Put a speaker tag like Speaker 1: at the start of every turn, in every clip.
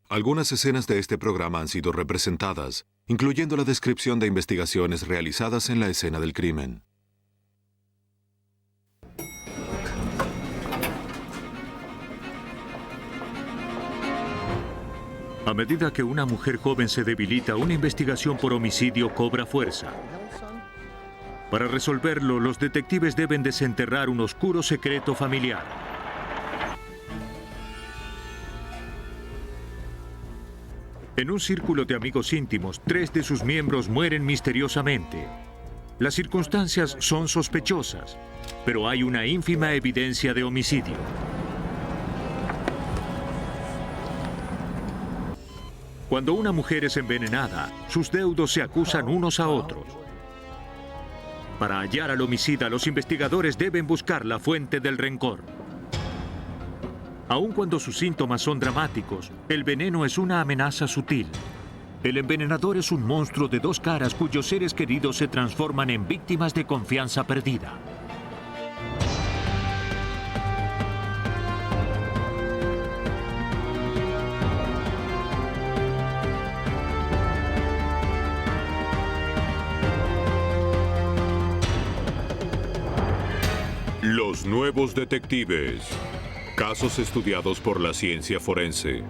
Speaker 1: Algunas escenas de este programa han sido representadas, incluyendo la descripción de investigaciones realizadas en la escena del crimen.
Speaker 2: A medida que una mujer joven se debilita, una investigación por homicidio cobra fuerza. Para resolverlo, los detectives deben desenterrar un oscuro secreto familiar. En un círculo de amigos íntimos, 3 de sus miembros mueren misteriosamente. Las circunstancias son sospechosas, pero hay una ínfima evidencia de homicidio. Cuando una mujer es envenenada, sus deudos se acusan unos a otros. Para hallar al homicida, los investigadores deben buscar la fuente del rencor. Aun cuando sus síntomas son dramáticos, el veneno es una amenaza sutil. El envenenador es un monstruo de 2 caras cuyos seres queridos se transforman en víctimas de confianza perdida.
Speaker 1: Los nuevos detectives. Casos estudiados por la ciencia forense.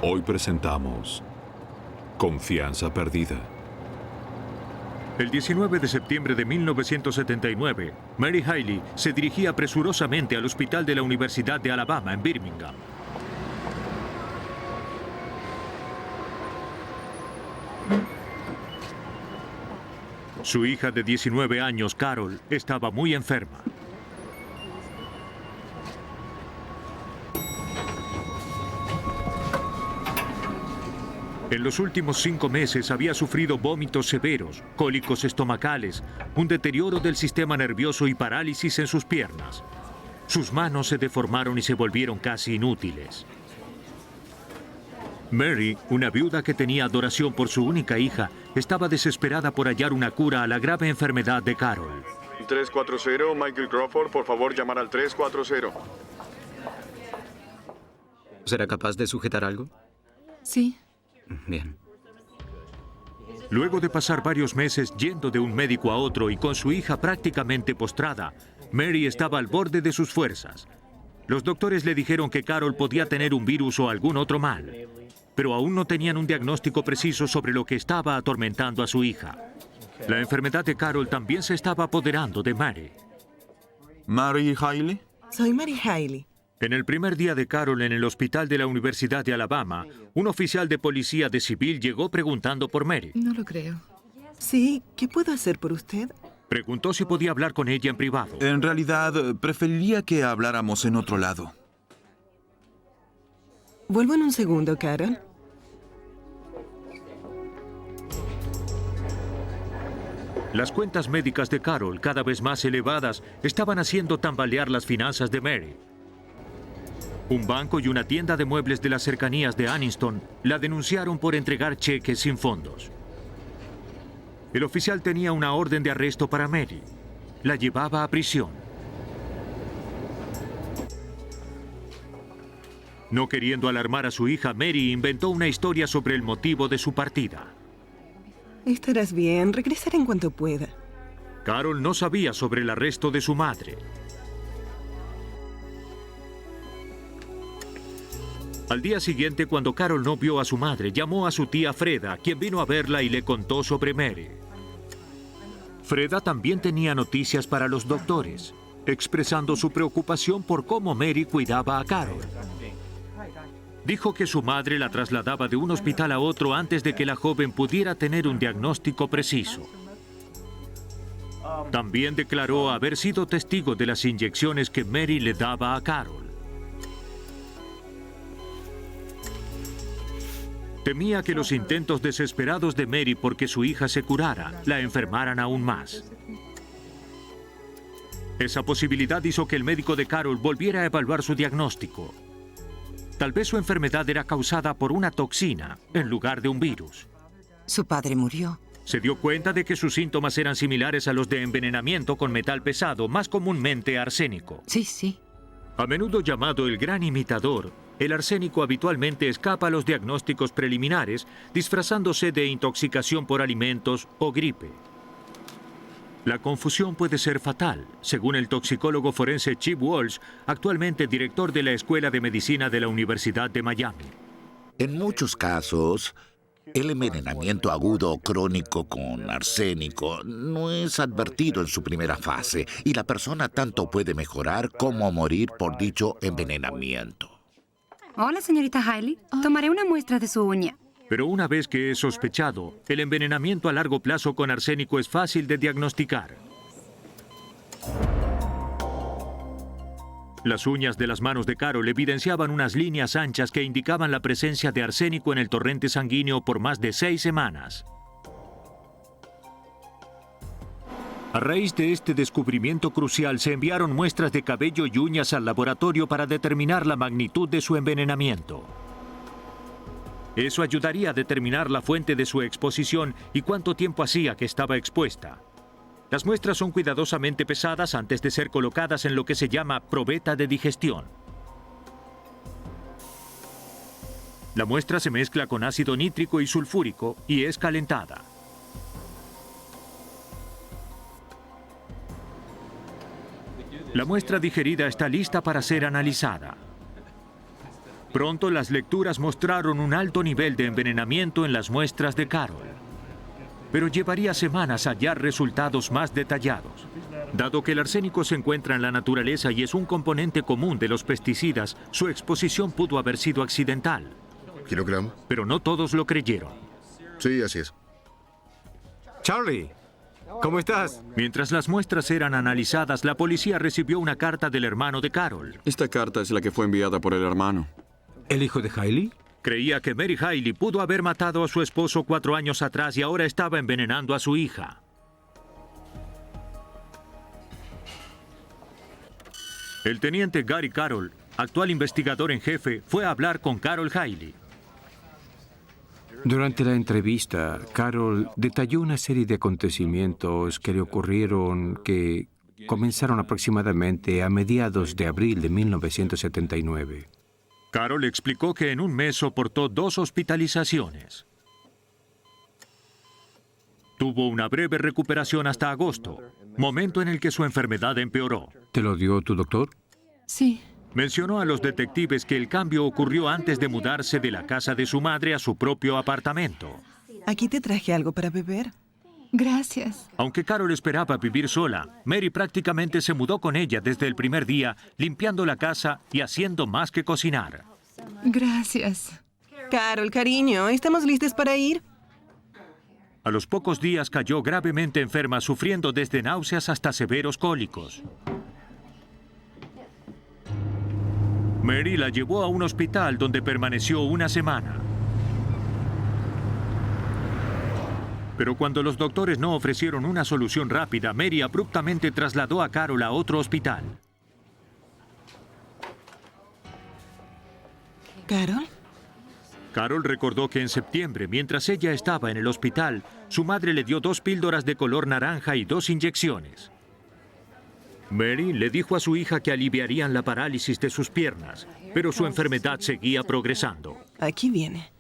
Speaker 1: Hoy presentamos Confianza Perdida.
Speaker 2: El 19 de septiembre de 1979, Mary Haley se dirigía presurosamente al hospital de la Universidad de Alabama en Birmingham. Su hija de 19 años, Carol, estaba muy enferma. En los últimos 5 meses había sufrido vómitos severos, cólicos estomacales, un deterioro del sistema nervioso y parálisis en sus piernas. Sus manos se deformaron y se volvieron casi inútiles. Mary, una viuda que tenía adoración por su única hija, estaba desesperada por hallar una cura a la grave enfermedad de Carol.
Speaker 3: 340, Michael Crawford, por favor, llamar al 340.
Speaker 4: ¿Será capaz de sujetar algo?
Speaker 5: Sí.
Speaker 4: Bien.
Speaker 2: Luego de pasar varios meses yendo de un médico a otro y con su hija prácticamente postrada, Mary estaba al borde de sus fuerzas. Los doctores le dijeron que Carol podía tener un virus o algún otro mal, pero aún no tenían un diagnóstico preciso sobre lo que estaba atormentando a su hija. La enfermedad de Carol también se estaba apoderando de Mary.
Speaker 6: ¿Mary Haley?
Speaker 5: Soy Mary Haley.
Speaker 2: En el primer día de Carol en el hospital de la Universidad de Alabama, un oficial de policía de civil llegó preguntando por Mary.
Speaker 5: No lo creo. Sí, ¿qué puedo hacer por usted?
Speaker 2: Preguntó si podía hablar con ella en privado.
Speaker 6: En realidad, preferiría que habláramos en otro lado.
Speaker 5: Vuelvo en un segundo, Carol.
Speaker 2: Las cuentas médicas de Carol, cada vez más elevadas, estaban haciendo tambalear las finanzas de Mary. Un banco y una tienda de muebles de las cercanías de Anniston la denunciaron por entregar cheques sin fondos. El oficial tenía una orden de arresto para Mary. La llevaba a prisión. No queriendo alarmar a su hija, Mary inventó una historia sobre el motivo de su partida.
Speaker 5: Estarás bien. Regresaré en cuanto pueda.
Speaker 2: Carol no sabía sobre el arresto de su madre. Al día siguiente, cuando Carol no vio a su madre, llamó a su tía Freda, quien vino a verla y le contó sobre Mary. Freda también tenía noticias para los doctores, expresando su preocupación por cómo Mary cuidaba a Carol. Dijo que su madre la trasladaba de un hospital a otro antes de que la joven pudiera tener un diagnóstico preciso. También declaró haber sido testigo de las inyecciones que Mary le daba a Carol. Temía que los intentos desesperados de Mary porque su hija se curara la enfermaran aún más. Esa posibilidad hizo que el médico de Carol volviera a evaluar su diagnóstico. Tal vez su enfermedad era causada por una toxina en lugar de un virus.
Speaker 7: Su padre murió.
Speaker 2: Se dio cuenta de que sus síntomas eran similares a los de envenenamiento con metal pesado, más comúnmente arsénico.
Speaker 7: Sí.
Speaker 2: A menudo llamado el gran imitador, el arsénico habitualmente escapa a los diagnósticos preliminares, disfrazándose de intoxicación por alimentos o gripe. La confusión puede ser fatal, según el toxicólogo forense Chip Walsh, actualmente director de la Escuela de Medicina de la Universidad de Miami.
Speaker 8: En muchos casos, el envenenamiento agudo o crónico con arsénico no es advertido en su primera fase y la persona tanto puede mejorar como morir por dicho envenenamiento.
Speaker 9: Hola, señorita Hailey. Tomaré una muestra de su uña.
Speaker 2: Pero una vez que es sospechado, el envenenamiento a largo plazo con arsénico es fácil de diagnosticar. Las uñas de las manos de Carol evidenciaban unas líneas anchas que indicaban la presencia de arsénico en el torrente sanguíneo por más de 6 semanas. A raíz de este descubrimiento crucial, se enviaron muestras de cabello y uñas al laboratorio para determinar la magnitud de su envenenamiento. Eso ayudaría a determinar la fuente de su exposición y cuánto tiempo hacía que estaba expuesta. Las muestras son cuidadosamente pesadas antes de ser colocadas en lo que se llama probeta de digestión. La muestra se mezcla con ácido nítrico y sulfúrico y es calentada. La muestra digerida está lista para ser analizada. Pronto las lecturas mostraron un alto nivel de envenenamiento en las muestras de Carol. Pero llevaría semanas hallar resultados más detallados. Dado que el arsénico se encuentra en la naturaleza y es un componente común de los pesticidas, su exposición pudo haber sido accidental.
Speaker 10: ¿Kilogramo?
Speaker 2: Pero no todos lo creyeron.
Speaker 10: Sí, así es.
Speaker 11: Charlie, ¿cómo estás?
Speaker 2: Mientras las muestras eran analizadas, la policía recibió una carta del hermano de Carol.
Speaker 12: Esta carta es la que fue enviada por el hermano.
Speaker 11: ¿El hijo de Hailey?
Speaker 2: Creía que Mary Hailey pudo haber matado a su esposo 4 años atrás y ahora estaba envenenando a su hija. El teniente Gary Carroll, actual investigador en jefe, fue a hablar con Carol Hailey.
Speaker 11: Durante la entrevista, Carol detalló una serie de acontecimientos que le ocurrieron que comenzaron aproximadamente a mediados de abril de 1979.
Speaker 2: Carol explicó que en un mes soportó 2 hospitalizaciones. Tuvo una breve recuperación hasta agosto, momento en el que su enfermedad empeoró.
Speaker 11: ¿Te lo dio tu doctor?
Speaker 9: Sí.
Speaker 2: Mencionó a los detectives que el cambio ocurrió antes de mudarse de la casa de su madre a su propio apartamento.
Speaker 5: Aquí te traje algo para beber.
Speaker 9: Gracias.
Speaker 2: Aunque Carol esperaba vivir sola, Mary prácticamente se mudó con ella desde el primer día, limpiando la casa y haciendo más que cocinar.
Speaker 9: Gracias.
Speaker 5: Carol, cariño, ¿estamos listos para ir?
Speaker 2: A los pocos días cayó gravemente enferma, sufriendo desde náuseas hasta severos cólicos. Mary la llevó a un hospital donde permaneció una semana. Pero cuando los doctores no ofrecieron una solución rápida, Mary abruptamente trasladó a Carol a otro hospital.
Speaker 5: ¿Carol?
Speaker 2: Carol recordó que en septiembre, mientras ella estaba en el hospital, su madre le dio 2 píldoras de color naranja y 2 inyecciones. Mary le dijo a su hija que aliviarían la parálisis de sus piernas, pero su enfermedad seguía progresando.
Speaker 5: Aquí viene.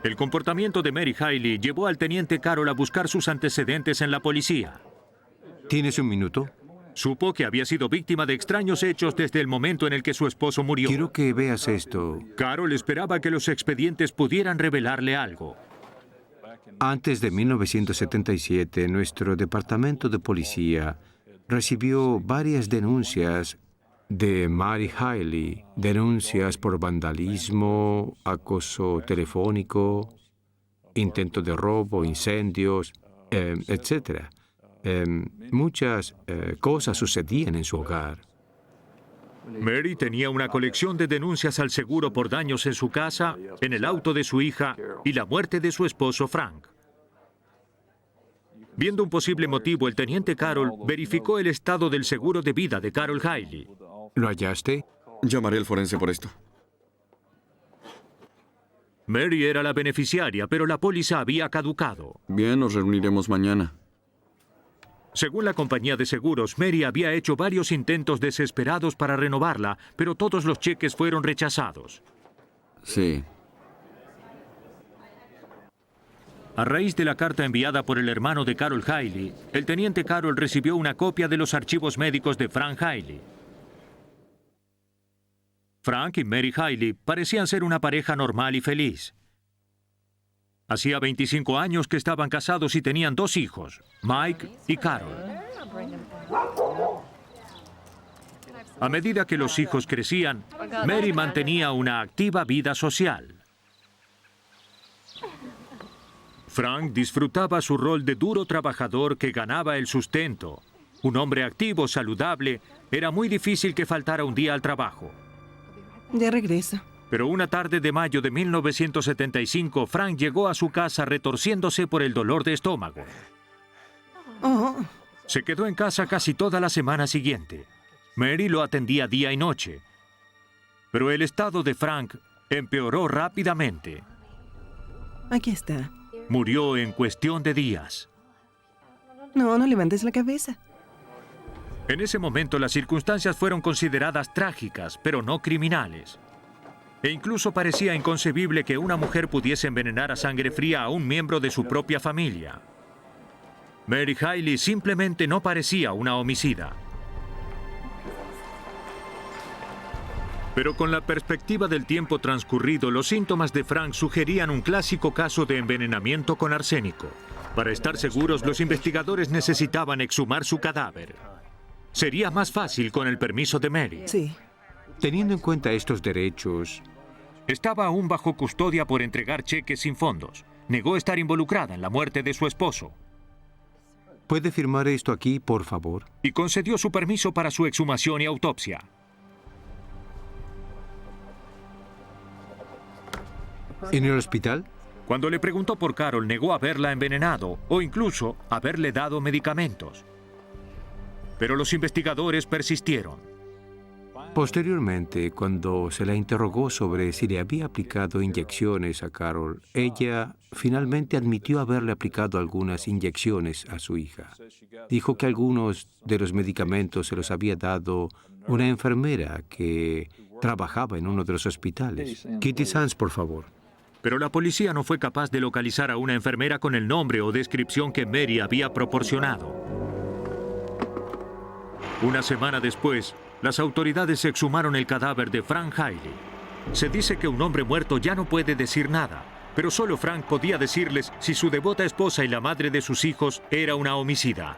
Speaker 2: El comportamiento de Mary Hailey llevó al teniente Carroll a buscar sus antecedentes en la policía.
Speaker 11: ¿Tienes un minuto?
Speaker 2: Supo que había sido víctima de extraños hechos desde el momento en el que su esposo murió.
Speaker 11: Quiero que veas esto.
Speaker 2: Carroll esperaba que los expedientes pudieran revelarle algo.
Speaker 11: Antes de 1977, nuestro departamento de policía recibió varias denuncias de Mary Hailey, denuncias por vandalismo, acoso telefónico, intento de robo, incendios, etc. Muchas cosas sucedían en su hogar.
Speaker 2: Mary tenía una colección de denuncias al seguro por daños en su casa, en el auto de su hija y la muerte de su esposo Frank. Viendo un posible motivo, el teniente Carroll verificó el estado del seguro de vida de Carol Hailey.
Speaker 11: ¿Lo hallaste?
Speaker 12: Llamaré al forense por esto.
Speaker 2: Mary era la beneficiaria, pero la póliza había caducado.
Speaker 12: Bien, nos reuniremos mañana.
Speaker 2: Según la compañía de seguros, Mary había hecho varios intentos desesperados para renovarla, pero todos los cheques fueron rechazados.
Speaker 12: Sí.
Speaker 2: A raíz de la carta enviada por el hermano de Carol Haley, el teniente Carol recibió una copia de los archivos médicos de Frank Haley. Frank y Mary Haley parecían ser una pareja normal y feliz. Hacía 25 años que estaban casados y tenían 2 hijos, Mike y Carol. A medida que los hijos crecían, Mary mantenía una activa vida social. Frank disfrutaba su rol de duro trabajador que ganaba el sustento. Un hombre activo, saludable, era muy difícil que faltara un día al trabajo.
Speaker 5: Ya regreso.
Speaker 2: Pero una tarde de mayo de 1975, Frank llegó a su casa retorciéndose por el dolor de estómago.
Speaker 5: Oh,
Speaker 2: Se quedó en casa casi toda la semana siguiente. Mary lo atendía día y noche. Pero el estado de Frank empeoró rápidamente.
Speaker 5: aquí está.
Speaker 2: Murió en cuestión de días.
Speaker 5: No, no levantes la cabeza.
Speaker 2: En ese momento las circunstancias fueron consideradas trágicas, pero no criminales. E incluso parecía inconcebible que una mujer pudiese envenenar a sangre fría a un miembro de su propia familia. Mary Haley simplemente no parecía una homicida. Pero con la perspectiva del tiempo transcurrido, los síntomas de Frank sugerían un clásico caso de envenenamiento con arsénico. Para estar seguros, los investigadores necesitaban exhumar su cadáver. Sería más fácil con el permiso de Mary.
Speaker 5: Sí.
Speaker 11: Teniendo en cuenta estos derechos,
Speaker 2: estaba aún bajo custodia por entregar cheques sin fondos. Negó estar involucrada en la muerte de su esposo.
Speaker 11: ¿Puede firmar esto aquí, por favor?
Speaker 2: Y concedió su permiso para su exhumación y autopsia.
Speaker 11: ¿En el hospital?
Speaker 2: Cuando le preguntó por Carol, negó haberla envenenado o incluso haberle dado medicamentos. Pero los investigadores persistieron.
Speaker 11: Posteriormente, cuando se la interrogó sobre si le había aplicado inyecciones a Carol, ella finalmente admitió haberle aplicado algunas inyecciones a su hija. Dijo que algunos de los medicamentos se los había dado una enfermera que trabajaba en uno de los hospitales. Kitty Sands, por favor.
Speaker 2: Pero la policía no fue capaz de localizar a una enfermera con el nombre o descripción que Mary había proporcionado. Una semana después, las autoridades exhumaron el cadáver de Frank Haley. Se dice que un hombre muerto ya no puede decir nada, pero solo Frank podía decirles si su devota esposa y la madre de sus hijos era una homicida.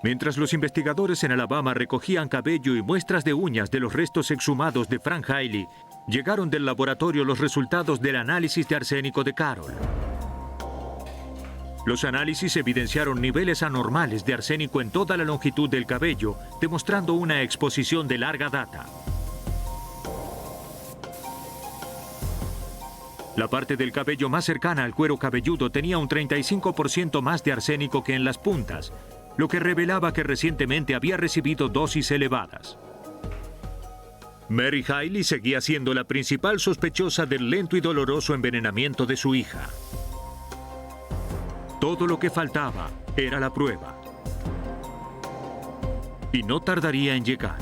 Speaker 2: Mientras los investigadores en Alabama recogían cabello y muestras de uñas de los restos exhumados de Frank Haley, llegaron del laboratorio los resultados del análisis de arsénico de Carol. Los análisis evidenciaron niveles anormales de arsénico en toda la longitud del cabello, demostrando una exposición de larga data. La parte del cabello más cercana al cuero cabelludo tenía un 35% más de arsénico que en las puntas, lo que revelaba que recientemente había recibido dosis elevadas. Mary Haley seguía siendo la principal sospechosa del lento y doloroso envenenamiento de su hija. Todo lo que faltaba era la prueba. Y no tardaría en llegar.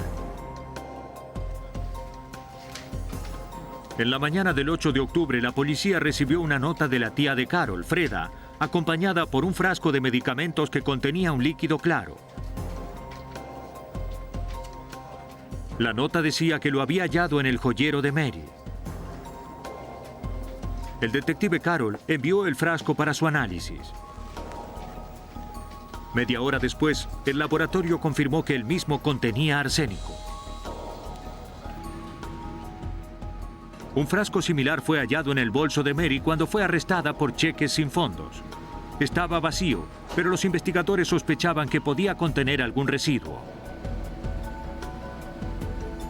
Speaker 2: En la mañana del 8 de octubre, la policía recibió una nota de la tía de Carol, Freda, acompañada por un frasco de medicamentos que contenía un líquido claro. La nota decía que lo había hallado en el joyero de Mary. El detective Carol envió el frasco para su análisis. Media hora después, el laboratorio confirmó que el mismo contenía arsénico. Un frasco similar fue hallado en el bolso de Mary cuando fue arrestada por cheques sin fondos. Estaba vacío, pero los investigadores sospechaban que podía contener algún residuo.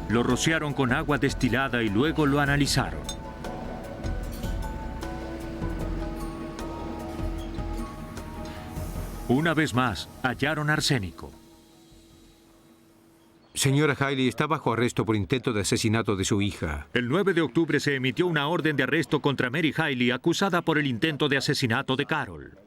Speaker 2: Lo rociaron con agua destilada y luego lo analizaron. Una vez más, hallaron arsénico.
Speaker 11: Señora Hailey está bajo arresto por intento de asesinato de su hija.
Speaker 2: El 9 de octubre se emitió una orden de arresto contra Mary Hailey, acusada por el intento de asesinato de Carol.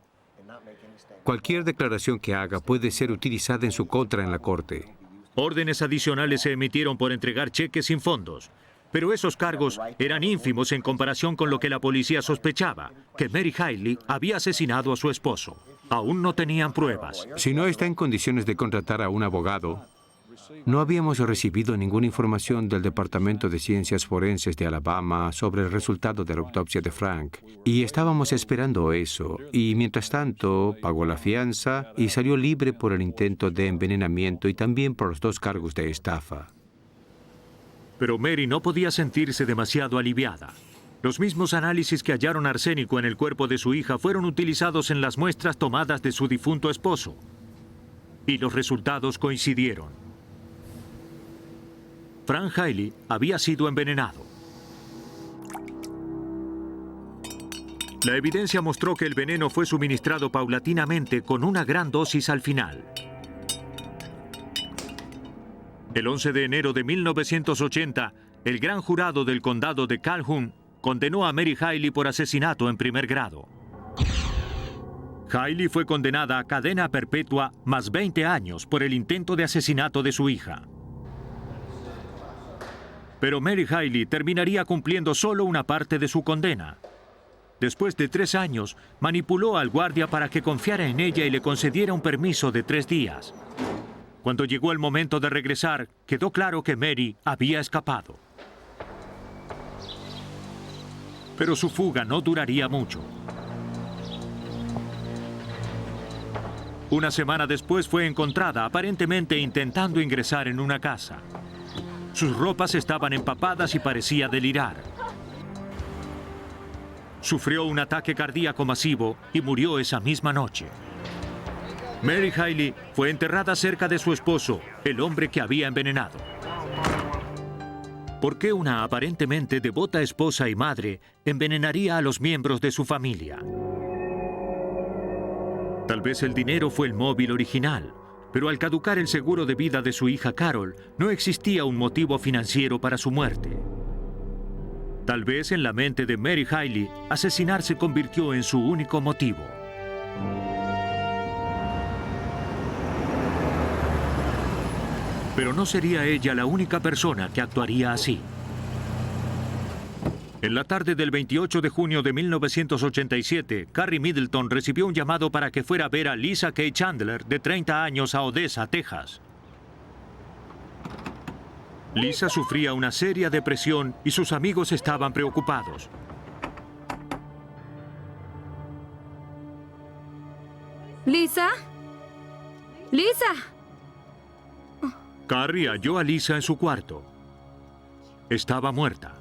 Speaker 11: Cualquier declaración que haga puede ser utilizada en su contra en la corte.
Speaker 2: Órdenes adicionales se emitieron por entregar cheques sin fondos. Pero esos cargos eran ínfimos en comparación con lo que la policía sospechaba, que Mary Hailey había asesinado a su esposo. Aún no tenían pruebas.
Speaker 11: Si no está en condiciones de contratar a un abogado, no habíamos recibido ninguna información del Departamento de Ciencias Forenses de Alabama sobre el resultado de la autopsia de Frank. Y estábamos esperando eso. Y mientras tanto, pagó la fianza y salió libre por el intento de envenenamiento y también por los 2 cargos de estafa.
Speaker 2: Pero Mary no podía sentirse demasiado aliviada. Los mismos análisis que hallaron arsénico en el cuerpo de su hija fueron utilizados en las muestras tomadas de su difunto esposo. Y los resultados coincidieron. Frank Hailey había sido envenenado. La evidencia mostró que el veneno fue suministrado paulatinamente con una gran dosis al final. El 11 de enero de 1980, el gran jurado del condado de Calhoun condenó a Mary Hailey por asesinato en primer grado. Hailey fue condenada a cadena perpetua más 20 años por el intento de asesinato de su hija. Pero Mary Hailey terminaría cumpliendo solo una parte de su condena. Después de 3 años, manipuló al guardia para que confiara en ella y le concediera un permiso de 3 días. Cuando llegó el momento de regresar, quedó claro que Mary había escapado. Pero su fuga no duraría mucho. Una semana después fue encontrada aparentemente intentando ingresar en una casa. Sus ropas estaban empapadas y parecía delirar. Sufrió un ataque cardíaco masivo y murió esa misma noche. Mary Hailey fue enterrada cerca de su esposo, el hombre que había envenenado. ¿Por qué una aparentemente devota esposa y madre envenenaría a los miembros de su familia? Tal vez el dinero fue el móvil original, pero al caducar el seguro de vida de su hija Carol, no existía un motivo financiero para su muerte. Tal vez en la mente de Mary Hailey, asesinar se convirtió en su único motivo. Pero no sería ella la única persona que actuaría así. En la tarde del 28 de junio de 1987, Carrie Middleton recibió un llamado para que fuera a ver a Lisa K. Chandler, de 30 años, a Odessa, Texas. Lisa sufría una seria depresión y sus amigos estaban preocupados.
Speaker 9: ¿Lisa? ¡Lisa!
Speaker 2: Carrie halló a Lisa en su cuarto. Estaba muerta.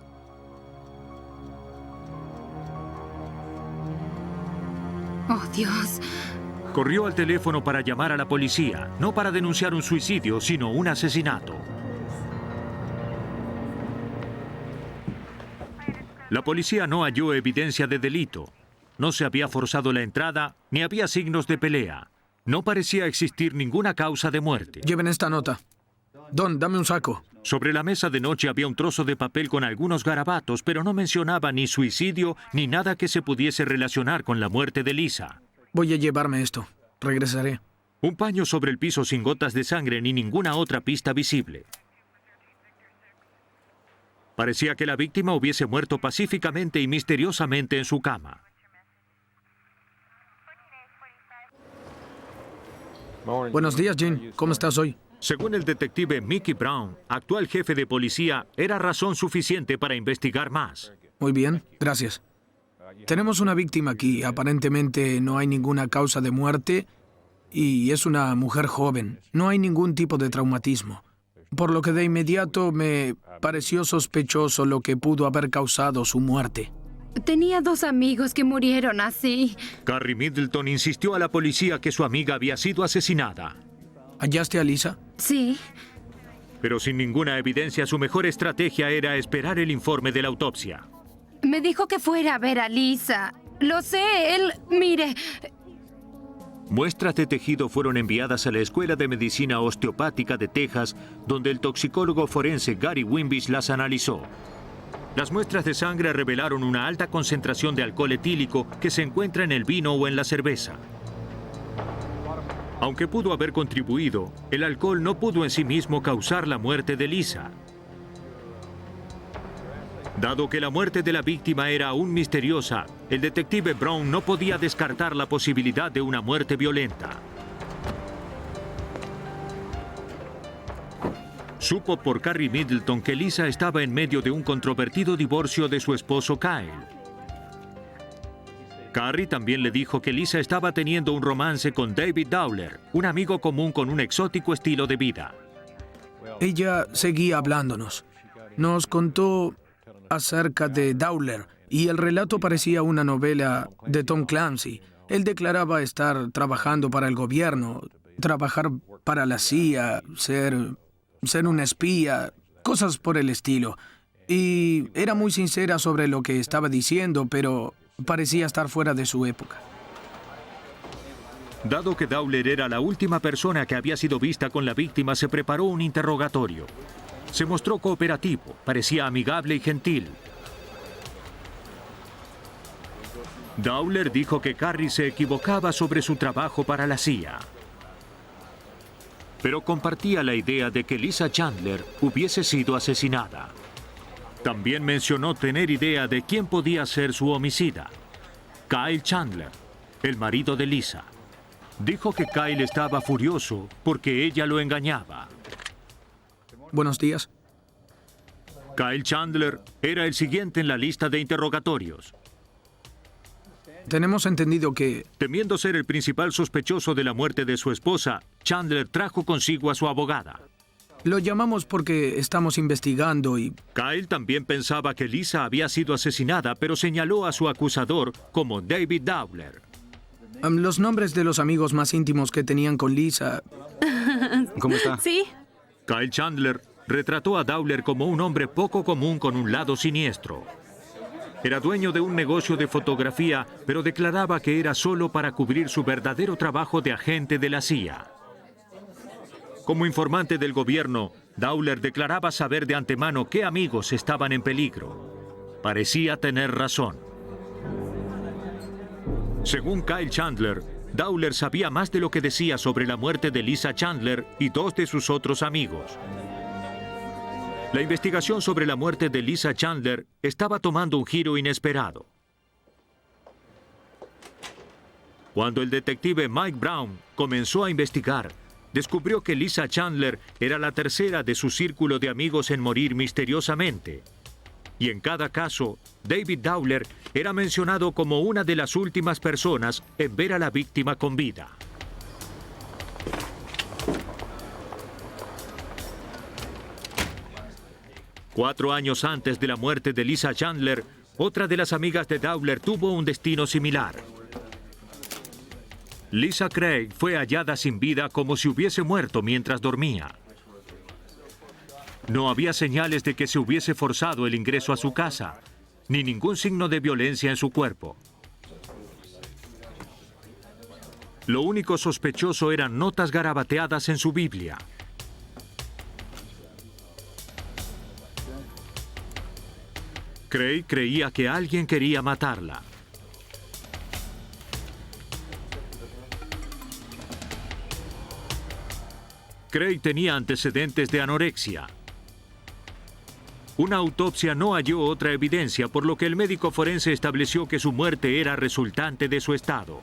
Speaker 9: ¡Oh, Dios!
Speaker 2: Corrió al teléfono para llamar a la policía, no para denunciar un suicidio, sino un asesinato. La policía no halló evidencia de delito. No se había forzado la entrada, ni había signos de pelea. No parecía existir ninguna causa de muerte.
Speaker 13: Lleven esta nota. Don, dame un saco.
Speaker 2: Sobre la mesa de noche había un trozo de papel con algunos garabatos, pero no mencionaba ni suicidio ni nada que se pudiese relacionar con la muerte de Lisa.
Speaker 13: Voy a llevarme esto. Regresaré.
Speaker 2: Un paño sobre el piso sin gotas de sangre ni ninguna otra pista visible. Parecía que la víctima hubiese muerto pacíficamente y misteriosamente en su cama.
Speaker 13: Buenos días, Jean. ¿Cómo estás hoy?
Speaker 2: Según el detective Mickey Brown, actual jefe de policía, era razón suficiente para investigar más.
Speaker 13: Muy bien, gracias. Tenemos una víctima aquí. Aparentemente no hay ninguna causa de muerte y es una mujer joven. No hay ningún tipo de traumatismo. Por lo que de inmediato me pareció sospechoso lo que pudo haber causado su muerte.
Speaker 9: Tenía 2 amigos que murieron así.
Speaker 2: Carrie Middleton insistió a la policía que su amiga había sido asesinada.
Speaker 13: ¿Hallaste a Lisa?
Speaker 9: Sí.
Speaker 2: Pero sin ninguna evidencia, su mejor estrategia era esperar el informe de la autopsia.
Speaker 9: Me dijo que fuera a ver a Lisa. Lo sé, él... Mire...
Speaker 2: Muestras de tejido fueron enviadas a la Escuela de Medicina Osteopática de Texas, donde el toxicólogo forense Gary Wimbish las analizó. Las muestras de sangre revelaron una alta concentración de alcohol etílico que se encuentra en el vino o en la cerveza. Aunque pudo haber contribuido, el alcohol no pudo en sí mismo causar la muerte de Lisa. Dado que la muerte de la víctima era aún misteriosa, el detective Brown no podía descartar la posibilidad de una muerte violenta. Supo por Carrie Middleton que Lisa estaba en medio de un controvertido divorcio de su esposo Kyle. Carrie también le dijo que Lisa estaba teniendo un romance con David Dowler, un amigo común con un exótico estilo de vida.
Speaker 13: Ella seguía hablándonos. Nos contó acerca de Dowler y el relato parecía una novela de Tom Clancy. Él declaraba estar trabajando para el gobierno, trabajar para la CIA, ser un espía, cosas por el estilo. Y era muy sincera sobre lo que estaba diciendo, pero parecía estar fuera de su época.
Speaker 2: Dado que Dowler era la última persona que había sido vista con la víctima, se preparó un interrogatorio. Se mostró cooperativo, parecía amigable y gentil. Dowler dijo que Carrie se equivocaba sobre su trabajo para la CIA, pero compartía la idea de que Lisa Chandler hubiese sido asesinada. También mencionó tener idea de quién podía ser su homicida: Kyle Chandler, el marido de Lisa. Dijo que Kyle estaba furioso porque ella lo engañaba.
Speaker 13: Buenos días.
Speaker 2: Kyle Chandler era el siguiente en la lista de interrogatorios.
Speaker 13: Tenemos entendido que...
Speaker 2: Temiendo ser el principal sospechoso de la muerte de su esposa, Chandler trajo consigo a su abogada.
Speaker 13: Lo llamamos porque estamos investigando y...
Speaker 2: Kyle también pensaba que Lisa había sido asesinada, pero señaló a su acusador como David Dowler.
Speaker 13: Los nombres de los amigos más íntimos que tenían con Lisa...
Speaker 4: ¿Cómo está?
Speaker 9: Sí.
Speaker 2: Kyle Chandler retrató a Dowler como un hombre poco común con un lado siniestro. Era dueño de un negocio de fotografía, pero declaraba que era solo para cubrir su verdadero trabajo de agente de la CIA. Como informante del gobierno, Dowler declaraba saber de antemano qué amigos estaban en peligro. Parecía tener razón. Según Kyle Chandler, Dowler sabía más de lo que decía sobre la muerte de Lisa Chandler y dos de sus otros amigos. La investigación sobre la muerte de Lisa Chandler estaba tomando un giro inesperado. Cuando el detective Mike Brown comenzó a investigar, descubrió que Lisa Chandler era la tercera de su círculo de amigos en morir misteriosamente. Y en cada caso, David Dowler era mencionado como una de las últimas personas en ver a la víctima con vida. Cuatro años antes de la muerte de Lisa Chandler, otra de las amigas de Dowler tuvo un destino similar. Lisa Craig fue hallada sin vida como si hubiese muerto mientras dormía. No había señales de que se hubiese forzado el ingreso a su casa, ni ningún signo de violencia en su cuerpo. Lo único sospechoso eran notas garabateadas en su Biblia. Craig creía que alguien quería matarla. Craig tenía antecedentes de anorexia. Una autopsia no halló otra evidencia, por lo que el médico forense estableció que su muerte era resultante de su estado.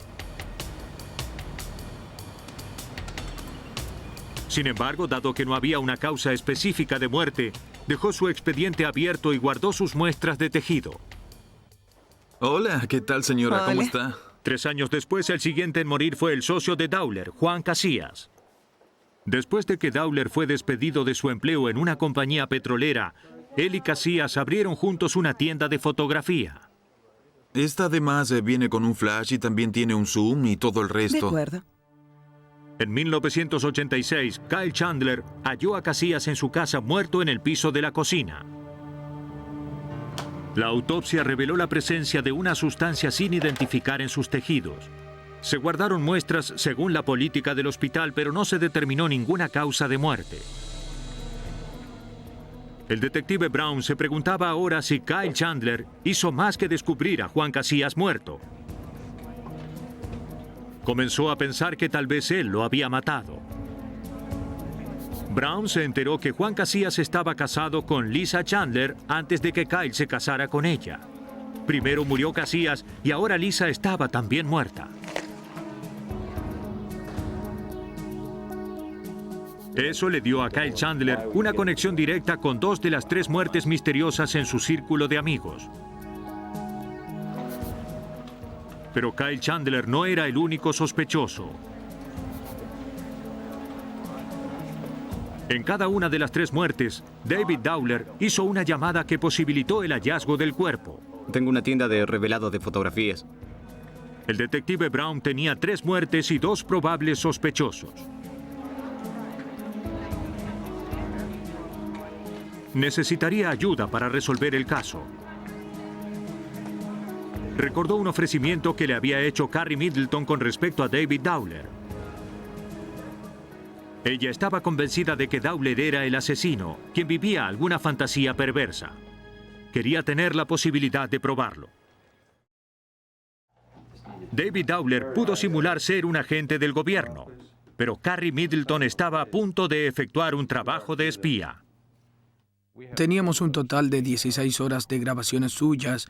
Speaker 2: Sin embargo, dado que no había una causa específica de muerte, dejó su expediente abierto y guardó sus muestras de tejido.
Speaker 6: Hola, ¿qué tal, señora?
Speaker 5: Hola.
Speaker 6: ¿Cómo está?
Speaker 2: 3 años después, el siguiente en morir fue el socio de Dowler, Juan Casillas. Después de que Dowler fue despedido de su empleo en una compañía petrolera, él y Casillas abrieron juntos una tienda de fotografía.
Speaker 6: Esta además viene con un flash y también tiene un zoom y todo el
Speaker 5: De
Speaker 6: resto.
Speaker 5: acuerdo.
Speaker 2: En 1986, Kyle Chandler halló a Casillas en su casa muerto en el piso de la cocina. La autopsia reveló la presencia de una sustancia sin identificar en sus tejidos. Se guardaron muestras según la política del hospital, pero no se determinó ninguna causa de muerte. El detective Brown se preguntaba ahora si Kyle Chandler hizo más que descubrir a Juan Casillas muerto. Comenzó a pensar que tal vez él lo había matado. Brown se enteró que Juan Casillas estaba casado con Lisa Chandler antes de que Kyle se casara con ella. Primero murió Casillas y ahora Lisa estaba también muerta. Eso le dio a Kyle Chandler una conexión directa con 2 de las 3 muertes misteriosas en su círculo de amigos. Pero Kyle Chandler no era el único sospechoso. En cada una de las 3 muertes, David Dowler hizo una llamada que posibilitó el hallazgo del cuerpo.
Speaker 4: Tengo una tienda de revelado de fotografías.
Speaker 2: El detective Brown tenía 3 muertes y 2 probables sospechosos. Necesitaría ayuda para resolver el caso. Recordó un ofrecimiento que le había hecho Carrie Middleton con respecto a David Dowler. Ella estaba convencida de que Dowler era el asesino, quien vivía alguna fantasía perversa. Quería tener la posibilidad de probarlo. David Dowler pudo simular ser un agente del gobierno, pero Carrie Middleton estaba a punto de efectuar un trabajo de espía.
Speaker 13: Teníamos un total de 16 horas de grabaciones suyas,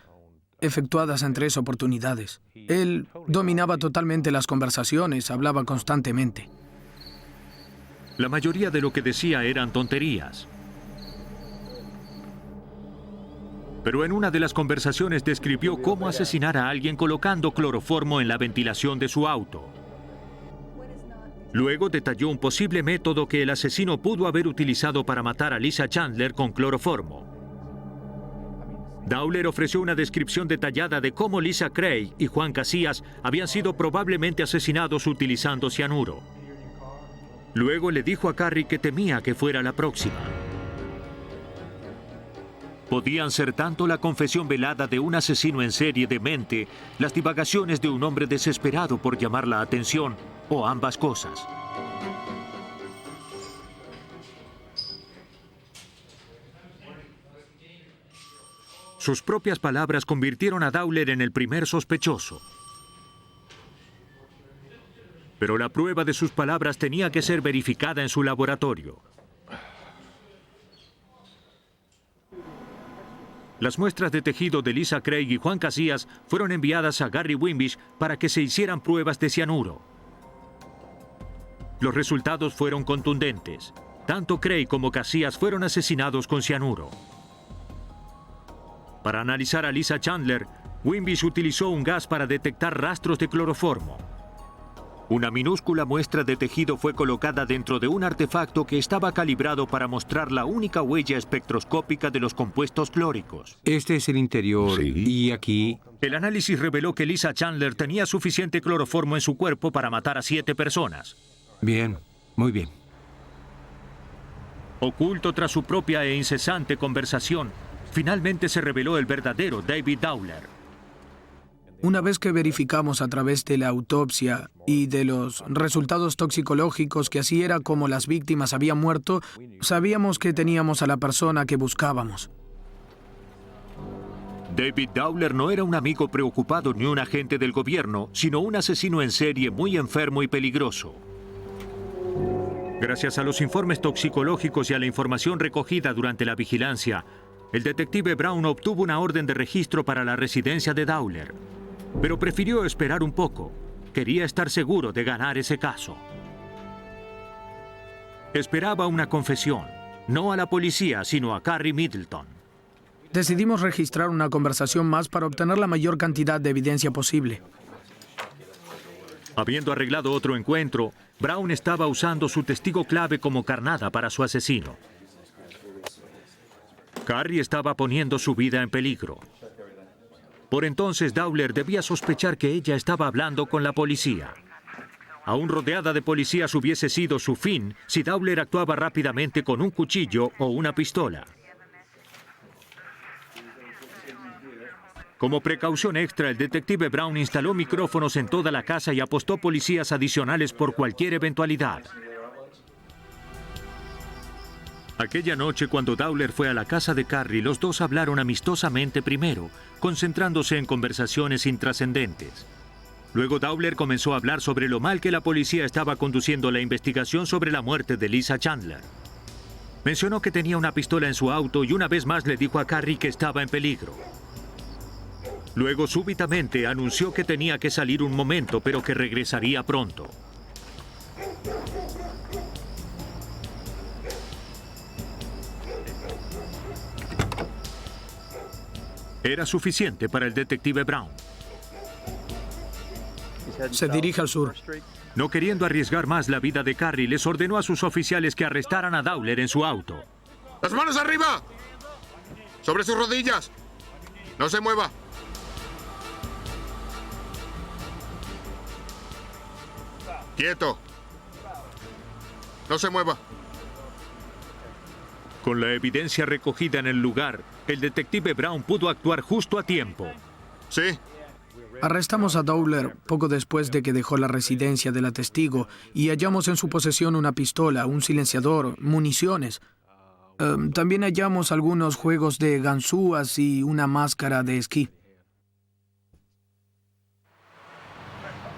Speaker 13: efectuadas en 3 oportunidades. Él dominaba totalmente las conversaciones, hablaba constantemente.
Speaker 2: La mayoría de lo que decía eran tonterías. Pero en una de las conversaciones describió cómo asesinar a alguien colocando cloroformo en la ventilación de su auto. Luego detalló un posible método que el asesino pudo haber utilizado para matar a Lisa Chandler con cloroformo. Dowler ofreció una descripción detallada de cómo Lisa Craig y Juan Casillas habían sido probablemente asesinados utilizando cianuro. Luego le dijo a Carrie que temía que fuera la próxima. Podían ser tanto la confesión velada de un asesino en serie demente, las divagaciones de un hombre desesperado por llamar la atención, o ambas cosas. Sus propias palabras convirtieron a Dowler en el primer sospechoso. Pero la prueba de sus palabras tenía que ser verificada en su laboratorio. Las muestras de tejido de Lisa Craig y Juan Casillas fueron enviadas a Gary Wimbish para que se hicieran pruebas de cianuro. Los resultados fueron contundentes. Tanto Craig como Casillas fueron asesinados con cianuro. Para analizar a Lisa Chandler, Wimbish utilizó un gas para detectar rastros de cloroformo. Una minúscula muestra de tejido fue colocada dentro de un artefacto que estaba calibrado para mostrar la única huella espectroscópica de los compuestos clóricos.
Speaker 11: Este es el interior,
Speaker 8: Sí.
Speaker 11: y aquí...
Speaker 2: El análisis reveló que Lisa Chandler tenía suficiente cloroformo en su cuerpo para matar a 7 personas.
Speaker 11: Bien, muy bien.
Speaker 2: Oculto tras su propia e incesante conversación, finalmente se reveló el verdadero David Dowler.
Speaker 13: Una vez que verificamos a través de la autopsia y de los resultados toxicológicos que así era como las víctimas habían muerto, sabíamos que teníamos a la persona que buscábamos.
Speaker 2: David Dowler no era un amigo preocupado ni un agente del gobierno, sino un asesino en serie muy enfermo y peligroso. Gracias a los informes toxicológicos y a la información recogida durante la vigilancia, el detective Brown obtuvo una orden de registro para la residencia de Dowler. Pero prefirió esperar un poco. Quería estar seguro de ganar ese caso. Esperaba una confesión, no a la policía, sino a Carrie Middleton.
Speaker 13: Decidimos registrar una conversación más para obtener la mayor cantidad de evidencia posible.
Speaker 2: Habiendo arreglado otro encuentro, Brown estaba usando su testigo clave como carnada para su asesino. Carrie estaba poniendo su vida en peligro. Por entonces, Dowler debía sospechar que ella estaba hablando con la policía. Aún rodeada de policías hubiese sido su fin si Dowler actuaba rápidamente con un cuchillo o una pistola. Como precaución extra, el detective Brown instaló micrófonos en toda la casa y apostó policías adicionales por cualquier eventualidad. Aquella noche, cuando Dowler fue a la casa de Carrie, los dos hablaron amistosamente primero, concentrándose en conversaciones intrascendentes. Luego Dowler comenzó a hablar sobre lo mal que la policía estaba conduciendo la investigación sobre la muerte de Lisa Chandler. Mencionó que tenía una pistola en su auto y una vez más le dijo a Carrie que estaba en peligro. Luego, súbitamente, anunció que tenía que salir un momento, pero que regresaría pronto. Era suficiente para el detective Brown.
Speaker 13: Se dirige al sur.
Speaker 2: No queriendo arriesgar más la vida de Carrie, les ordenó a sus oficiales que arrestaran a Dowler en su auto.
Speaker 10: ¡Las manos arriba! ¡Sobre sus rodillas! ¡No se mueva! ¡Quieto! ¡No se mueva!
Speaker 2: Con la evidencia recogida en el lugar, el detective Brown pudo actuar justo a tiempo.
Speaker 10: Sí.
Speaker 13: Arrestamos a Dowler poco después de que dejó la residencia de la testigo y hallamos en su posesión una pistola, un silenciador, municiones. También hallamos algunos juegos de ganzúas y una máscara de esquí.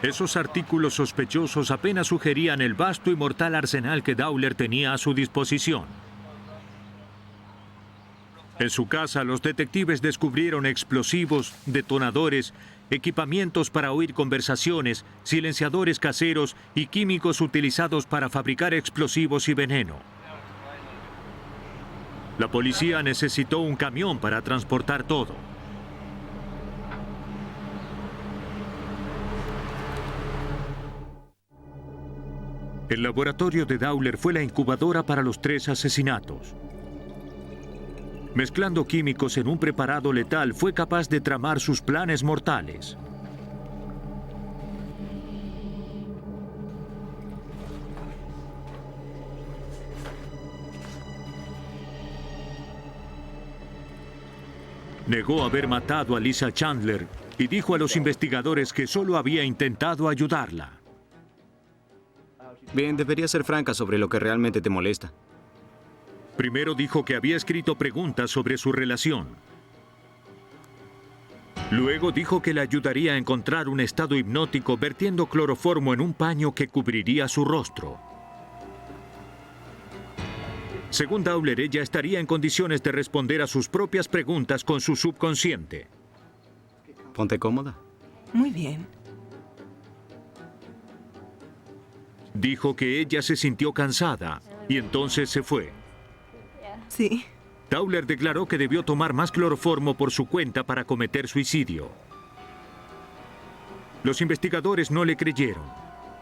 Speaker 2: Esos artículos sospechosos apenas sugerían el vasto y mortal arsenal que Dowler tenía a su disposición. En su casa, los detectives descubrieron explosivos, detonadores, equipamientos para oír conversaciones, silenciadores caseros y químicos utilizados para fabricar explosivos y veneno. La policía necesitó un camión para transportar todo. El laboratorio de Dowler fue la incubadora para los 3 asesinatos. Mezclando químicos en un preparado letal, fue capaz de tramar sus planes mortales. Negó haber matado a Lisa Chandler y dijo a los investigadores que solo había intentado ayudarla.
Speaker 4: Bien, deberías ser franca sobre lo que realmente te molesta.
Speaker 2: Primero dijo que había escrito preguntas sobre su relación. Luego dijo que le ayudaría a encontrar un estado hipnótico vertiendo cloroformo en un paño que cubriría su rostro. Según Dowler, ella estaría en condiciones de responder a sus propias preguntas con su subconsciente.
Speaker 4: Ponte cómoda.
Speaker 5: Muy bien.
Speaker 2: Dijo que ella se sintió cansada y entonces se fue.
Speaker 5: Sí.
Speaker 2: Dowler declaró que debió tomar más cloroformo por su cuenta para cometer suicidio. Los investigadores no le creyeron.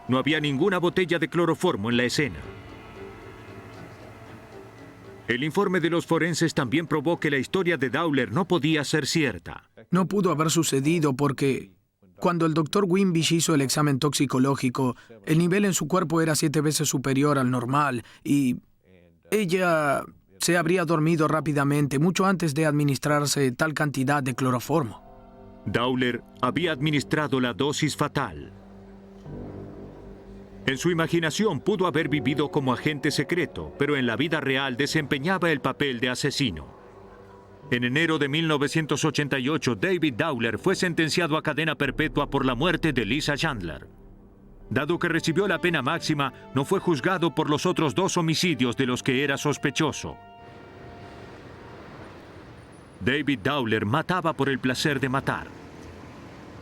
Speaker 2: No había ninguna botella de cloroformo en la escena. El informe de los forenses también probó que la historia de Dowler no podía ser cierta.
Speaker 13: No pudo haber sucedido porque cuando el doctor Wimbish hizo el examen toxicológico, el nivel en su cuerpo era 7 veces superior al normal y ella se habría dormido rápidamente mucho antes de administrarse tal cantidad de cloroformo.
Speaker 2: Dowler había administrado la dosis fatal. En su imaginación pudo haber vivido como agente secreto, pero en la vida real desempeñaba el papel de asesino. En enero de 1988, David Dowler fue sentenciado a cadena perpetua por la muerte de Lisa Chandler. Dado que recibió la pena máxima, no fue juzgado por los otros 2 homicidios de los que era sospechoso. David Dowler mataba por el placer de matar.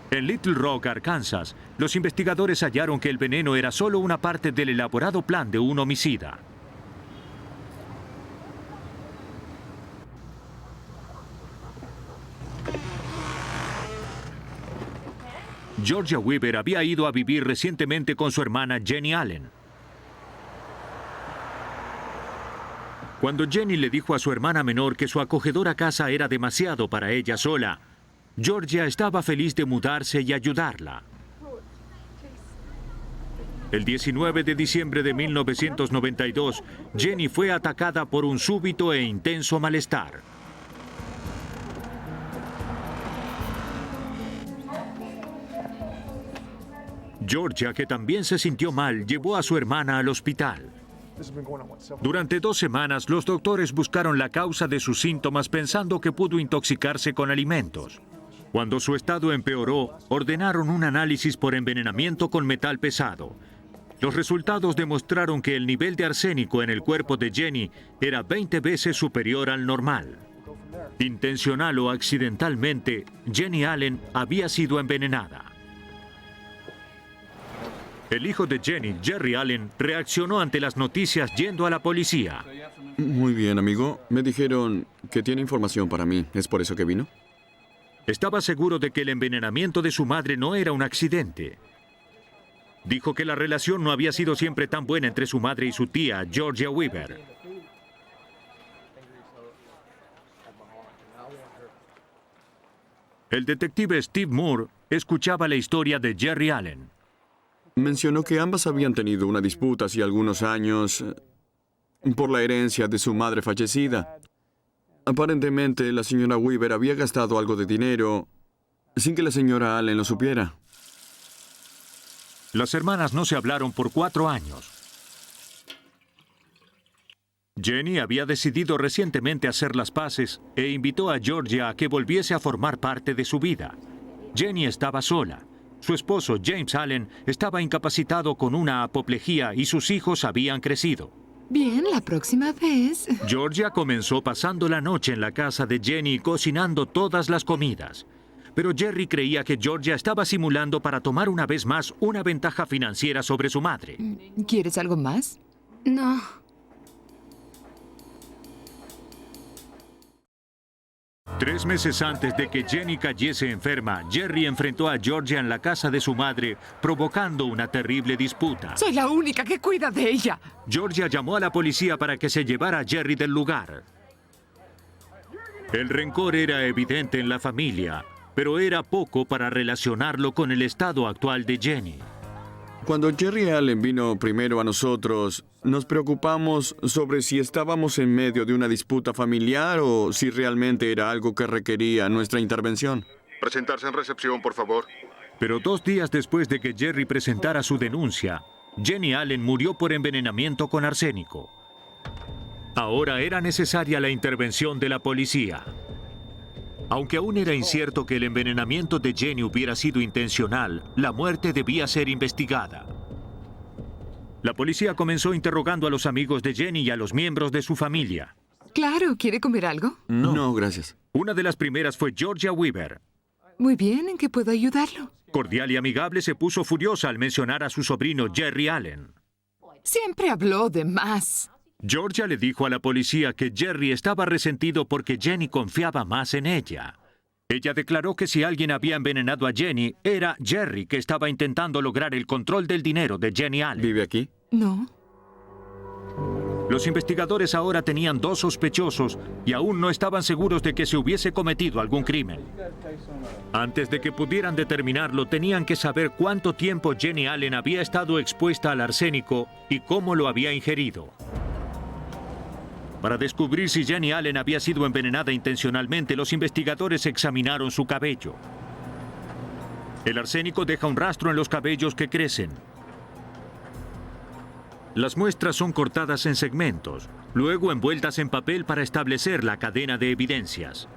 Speaker 2: En Little Rock, Arkansas, los investigadores hallaron que el veneno era solo una parte del elaborado plan de un homicida. Georgia Weaver había ido a vivir recientemente con su hermana Jenny Allen. Cuando Jenny le dijo a su hermana menor que su acogedora casa era demasiado para ella sola, Georgia estaba feliz de mudarse y ayudarla. El 19 de diciembre de 1992, Jenny fue atacada por un súbito e intenso malestar. Georgia, que también se sintió mal, llevó a su hermana al hospital. Durante 2 semanas, los doctores buscaron la causa de sus síntomas pensando que pudo intoxicarse con alimentos. Cuando su estado empeoró, ordenaron un análisis por envenenamiento con metal pesado. Los resultados demostraron que el nivel de arsénico en el cuerpo de Jenny era 20 veces superior al normal. Intencional o accidentalmente, Jenny Allen había sido envenenada. El hijo de Jenny, Jerry Allen, reaccionó ante las noticias yendo a la policía.
Speaker 12: Muy bien, amigo. Me dijeron que tiene información para mí. ¿Es por eso que vino?
Speaker 2: Estaba seguro de que el envenenamiento de su madre no era un accidente. Dijo que la relación no había sido siempre tan buena entre su madre y su tía, Georgia Weaver. El detective Steve Moore escuchaba la historia de Jerry Allen.
Speaker 12: Mencionó que ambas habían tenido una disputa hace algunos años por la herencia de su madre fallecida. Aparentemente, la señora Weaver había gastado algo de dinero sin que la señora Allen lo supiera.
Speaker 2: Las hermanas no se hablaron por 4 años. Jenny había decidido recientemente hacer las paces e invitó a Georgia a que volviese a formar parte de su vida. Jenny estaba sola. Su esposo, James Allen, estaba incapacitado con una apoplejía y sus hijos habían crecido.
Speaker 14: Bien, la próxima vez.
Speaker 2: Georgia comenzó pasando la noche en la casa de Jenny cocinando todas las comidas. Pero Jerry creía que Georgia estaba simulando para tomar una vez más una ventaja financiera sobre su madre.
Speaker 14: ¿Quieres algo más?
Speaker 9: No.
Speaker 2: Tres meses antes de que Jenny cayese enferma, Jerry enfrentó a Georgia en la casa de su madre, provocando una terrible disputa.
Speaker 14: Soy la única que cuida de ella.
Speaker 2: Georgia llamó a la policía para que se llevara a Jerry del lugar. El rencor era evidente en la familia, pero era poco para relacionarlo con el estado actual de Jenny.
Speaker 12: Cuando Jerry Allen vino primero a nosotros, nos preocupamos sobre si estábamos en medio de una disputa familiar o si realmente era algo que requería nuestra intervención.
Speaker 3: Presentarse en recepción, por favor.
Speaker 2: Pero 2 días después de que Jerry presentara su denuncia, Jenny Allen murió por envenenamiento con arsénico. Ahora era necesaria la intervención de la policía. Aunque aún era incierto que el envenenamiento de Jenny hubiera sido intencional, la muerte debía ser investigada. La policía comenzó interrogando a los amigos de Jenny y a los miembros de su familia.
Speaker 14: Claro, ¿quiere comer algo?
Speaker 12: No, gracias.
Speaker 2: Una de las primeras fue Georgia Weaver.
Speaker 14: Muy bien, ¿en qué puedo ayudarlo?
Speaker 2: Cordial y amigable, se puso furiosa al mencionar a su sobrino Jerry Allen.
Speaker 14: Siempre habló de más.
Speaker 2: Georgia le dijo a la policía que Jerry estaba resentido porque Jenny confiaba más en ella. Ella declaró que si alguien había envenenado a Jenny, era Jerry, que estaba intentando lograr el control del dinero de Jenny Allen.
Speaker 12: ¿Vive aquí?
Speaker 14: No.
Speaker 2: Los investigadores ahora tenían 2 sospechosos y aún no estaban seguros de que se hubiese cometido algún crimen. Antes de que pudieran determinarlo, tenían que saber cuánto tiempo Jenny Allen había estado expuesta al arsénico y cómo lo había ingerido. Para descubrir si Jenny Allen había sido envenenada intencionalmente, los investigadores examinaron su cabello. El arsénico deja un rastro en los cabellos que crecen. Las muestras son cortadas en segmentos, luego envueltas en papel para establecer la cadena de evidencias.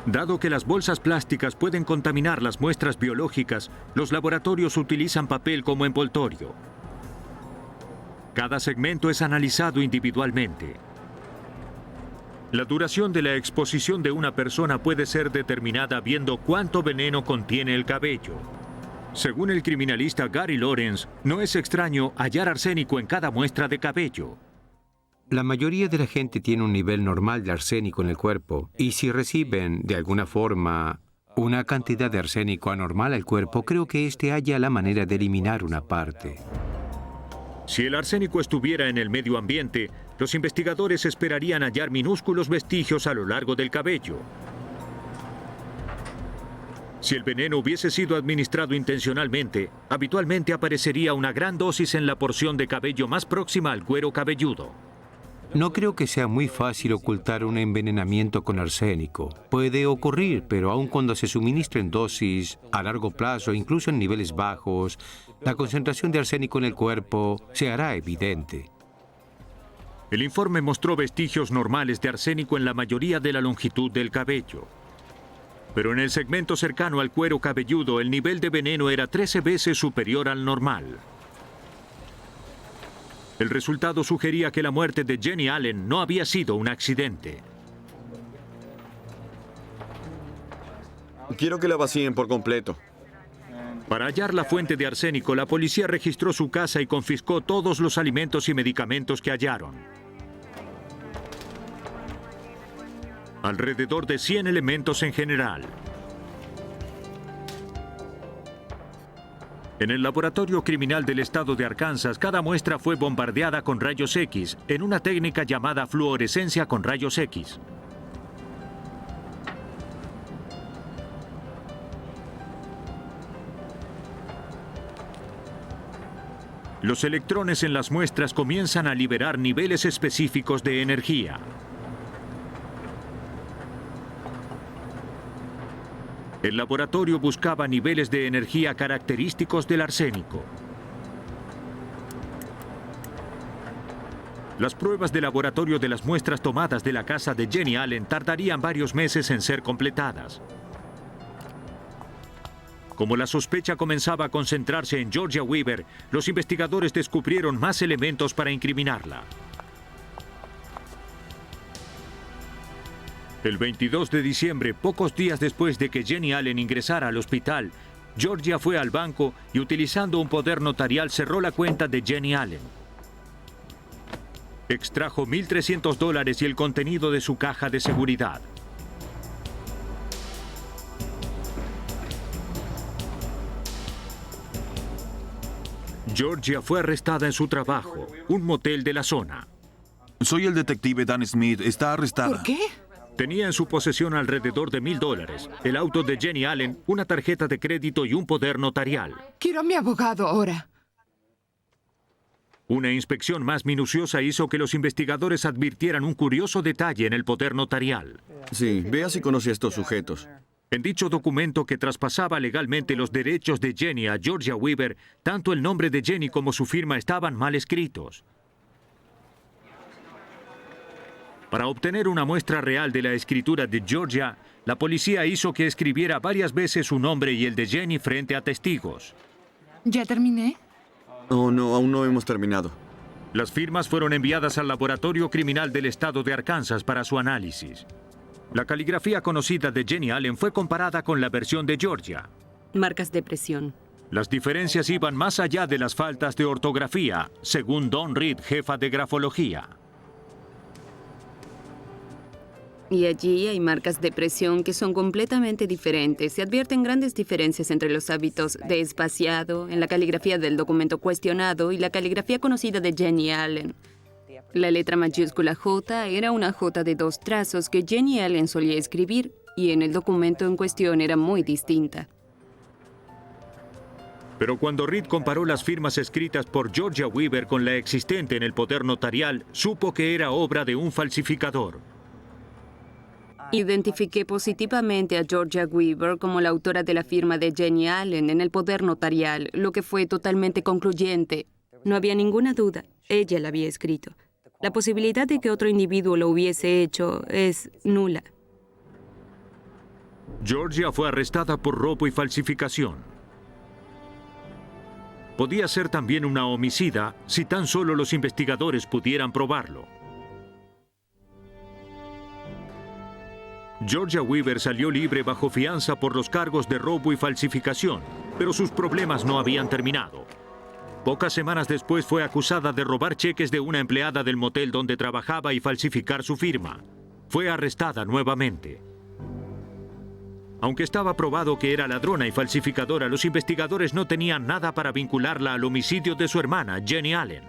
Speaker 2: Dado que las bolsas plásticas pueden contaminar las muestras biológicas, los laboratorios utilizan papel como envoltorio. Cada segmento es analizado individualmente. La duración de la exposición de una persona puede ser determinada viendo cuánto veneno contiene el cabello. Según el criminalista Gary Lawrence, no es extraño hallar arsénico en cada muestra de cabello.
Speaker 11: La mayoría de la gente tiene un nivel normal de arsénico en el cuerpo, y si reciben, de alguna forma, una cantidad de arsénico anormal al cuerpo, creo que éste halla la manera de eliminar una parte.
Speaker 2: Si el arsénico estuviera en el medio ambiente, los investigadores esperarían hallar minúsculos vestigios a lo largo del cabello. Si el veneno hubiese sido administrado intencionalmente, habitualmente aparecería una gran dosis en la porción de cabello más próxima al cuero cabelludo.
Speaker 11: No creo que sea muy fácil ocultar un envenenamiento con arsénico. Puede ocurrir, pero aun cuando se suministren dosis a largo plazo, incluso en niveles bajos, la concentración de arsénico en el cuerpo se hará evidente.
Speaker 2: El informe mostró vestigios normales de arsénico en la mayoría de la longitud del cabello. Pero en el segmento cercano al cuero cabelludo, el nivel de veneno era 13 veces superior al normal. El resultado sugería que la muerte de Jenny Allen no había sido un accidente.
Speaker 12: Quiero que la vacíen por completo.
Speaker 2: Para hallar la fuente de arsénico, la policía registró su casa y confiscó todos los alimentos y medicamentos que hallaron. Alrededor de 100 elementos en general. En el laboratorio criminal del estado de Arkansas, cada muestra fue bombardeada con rayos X, en una técnica llamada fluorescencia con rayos X. Los electrones en las muestras comienzan a liberar niveles específicos de energía. El laboratorio buscaba niveles de energía característicos del arsénico. Las pruebas de laboratorio de las muestras tomadas de la casa de Jenny Allen tardarían varios meses en ser completadas. Como la sospecha comenzaba a concentrarse en Georgia Weaver, los investigadores descubrieron más elementos para incriminarla. El 22 de diciembre, pocos días después de que Jenny Allen ingresara al hospital, Georgia fue al banco y utilizando un poder notarial cerró la cuenta de Jenny Allen. Extrajo $1,300 y el contenido de su caja de seguridad. Georgia fue arrestada en su trabajo, un motel de la zona.
Speaker 6: Soy el detective Dan Smith. Está arrestada.
Speaker 14: ¿Por qué?
Speaker 2: Tenía en su posesión alrededor de $1,000, el auto de Jenny Allen, una tarjeta de crédito y un poder notarial.
Speaker 14: Quiero a mi abogado ahora.
Speaker 2: Una inspección más minuciosa hizo que los investigadores advirtieran un curioso detalle en el poder notarial.
Speaker 12: Sí, vea si conoce a estos sujetos.
Speaker 2: En dicho documento que traspasaba legalmente los derechos de Jenny a Georgia Weaver, tanto el nombre de Jenny como su firma estaban mal escritos. Para obtener una muestra real de la escritura de Georgia, la policía hizo que escribiera varias veces su nombre y el de Jenny frente a testigos.
Speaker 14: ¿Ya terminé?
Speaker 12: Oh, no, aún no hemos terminado.
Speaker 2: Las firmas fueron enviadas al laboratorio criminal del estado de Arkansas para su análisis. La caligrafía conocida de Jenny Allen fue comparada con la versión de Georgia.
Speaker 9: Marcas de presión.
Speaker 2: Las diferencias iban más allá de las faltas de ortografía, según Dawn Reed, jefa de grafología.
Speaker 9: Y allí hay marcas de presión que son completamente diferentes. Se advierten grandes diferencias entre los hábitos de espaciado, en la caligrafía del documento cuestionado y la caligrafía conocida de Jenny Allen. La letra mayúscula J era una J de 2 trazos que Jenny Allen solía escribir y en el documento en cuestión era muy distinta.
Speaker 2: Pero cuando Reed comparó las firmas escritas por Georgia Weaver con la existente en el poder notarial, supo que era obra de un falsificador.
Speaker 9: Identifiqué positivamente a Georgia Weaver como la autora de la firma de Jenny Allen en el poder notarial, lo que fue totalmente concluyente. No había ninguna duda, ella la había escrito. La posibilidad de que otro individuo lo hubiese hecho es nula.
Speaker 2: Georgia fue arrestada por robo y falsificación. Podía ser también una homicida si tan solo los investigadores pudieran probarlo. Georgia Weaver salió libre bajo fianza por los cargos de robo y falsificación, pero sus problemas no habían terminado. Pocas semanas después fue acusada de robar cheques de una empleada del motel donde trabajaba y falsificar su firma. Fue arrestada nuevamente. Aunque estaba probado que era ladrona y falsificadora, los investigadores no tenían nada para vincularla al homicidio de su hermana, Jenny Allen.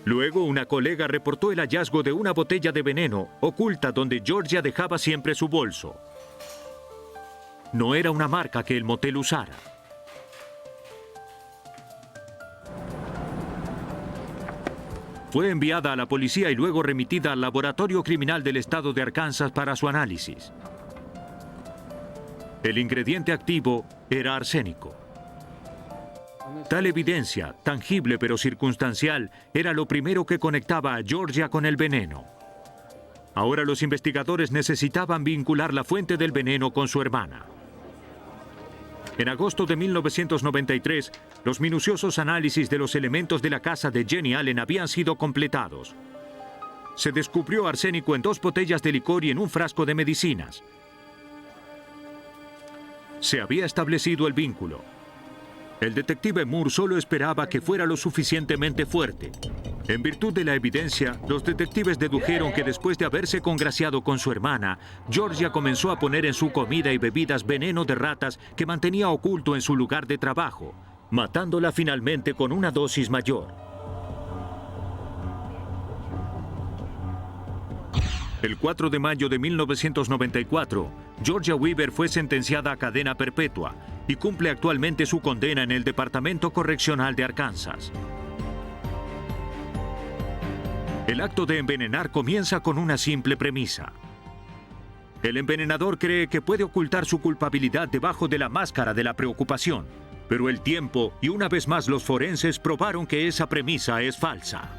Speaker 2: Luego, una colega reportó el hallazgo de una botella de veneno oculta donde Georgia dejaba siempre su bolso. No era una marca que el motel usara. Fue enviada a la policía y luego remitida al Laboratorio Criminal del Estado de Arkansas para su análisis. El ingrediente activo era arsénico. Tal evidencia, tangible pero circunstancial, era lo primero que conectaba a Georgia con el veneno. Ahora los investigadores necesitaban vincular la fuente del veneno con su hermana. En agosto de 1993, los minuciosos análisis de los elementos de la casa de Jenny Allen habían sido completados. Se descubrió arsénico en 2 botellas de licor y en un frasco de medicinas. Se había establecido el vínculo. El detective Moore solo esperaba que fuera lo suficientemente fuerte. En virtud de la evidencia, los detectives dedujeron que después de haberse congraciado con su hermana, Georgia comenzó a poner en su comida y bebidas veneno de ratas que mantenía oculto en su lugar de trabajo, matándola finalmente con una dosis mayor. El 4 de mayo de 1994, Georgia Weaver fue sentenciada a cadena perpetua y cumple actualmente su condena en el Departamento Correccional de Arkansas. El acto de envenenar comienza con una simple premisa. El envenenador cree que puede ocultar su culpabilidad debajo de la máscara de la preocupación, pero el tiempo y una vez más los forenses probaron que esa premisa es falsa.